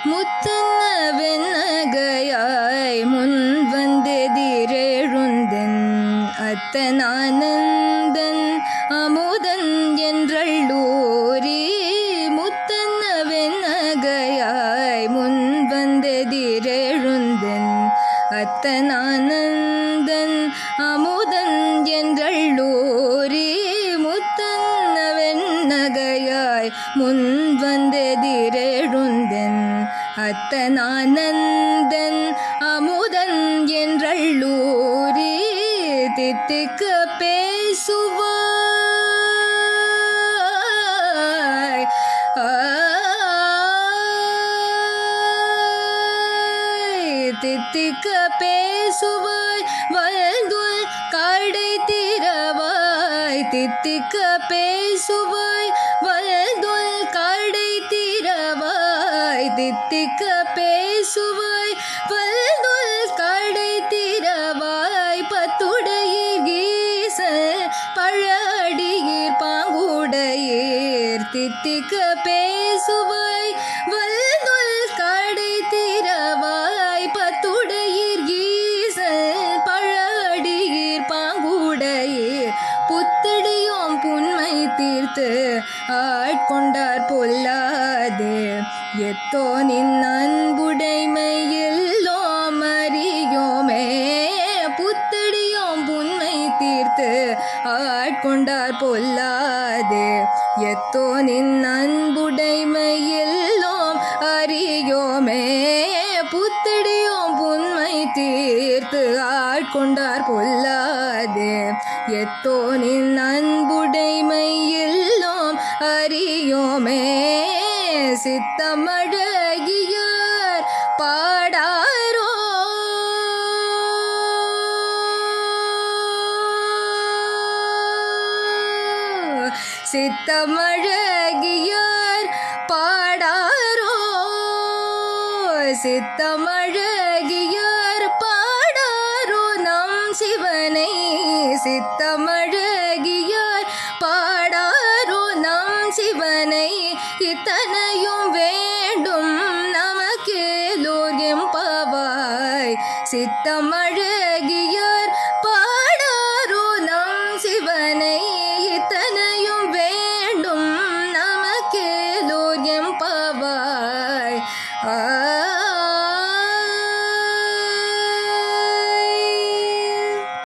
முத்தன்ன வெண்ணகையாய் முன் வந்தெதிரெழுந்தன் அத்தனானந்தன் அமுதன் என்றள்ளூரி முத்தன்ன வெண்ணகையாய் முன் வந்தெதிரெழுந்தன் அத்தனானந்தன் அமுதன் என்றள்ளூரி முத்தன்ன வெண்ணகையாய் முன் வந்தெதிரெழுந்தன் அத்தனானந்தன் அமுதன் என்றள்ளூரி தித்திக்க பேசுவாய் தித்திக்க பேசுவாய் வல்துல் கடை திறவாய் தித்திக்க பேசுவாய் வல்துல் கடை திறவாய் தித்திக்க பேசுவாய் வல்துல் கடை திறவாய் பத்துடையீர் கீசல் பழடியீர் பாங்குடையீர் தித்திக்க பேசுவாய் வல்துல் கடை திறவாய் பத்துடையீர் கீசல் பழடியீர் பாங்குடையீர் புத்தடியோம் புன்மை தீர்த்து ஆட்கொண்டார் பொல்லாது எத்தோ நின் அன்புடைமை எல்லோம் அறியோமே புத்தடியோம் புன்மை தீர்த்து ஆட்கொண்டார் பொல்லாது எத்தோ நின் அன்புடைமை எல்லோம் அறியோமே புத்தடியோம் புன்மை தீர்த்து ஆட்கொண்டார் பொல்லாது எத்தோ நின் அன்புடைமை எல்லோம் அறியோமே சித்தமழகியார் பாடாரோ சித்தமழகியார் பாடாரோ சித்தமழகியார் பாடாரோ நம் சிவனை சித்தமழகியார் பாடாரோ நம் சிவனை இத்தனையும் வேண்டும் நமக்கேலோர் எம்பவாய் சித்தமழ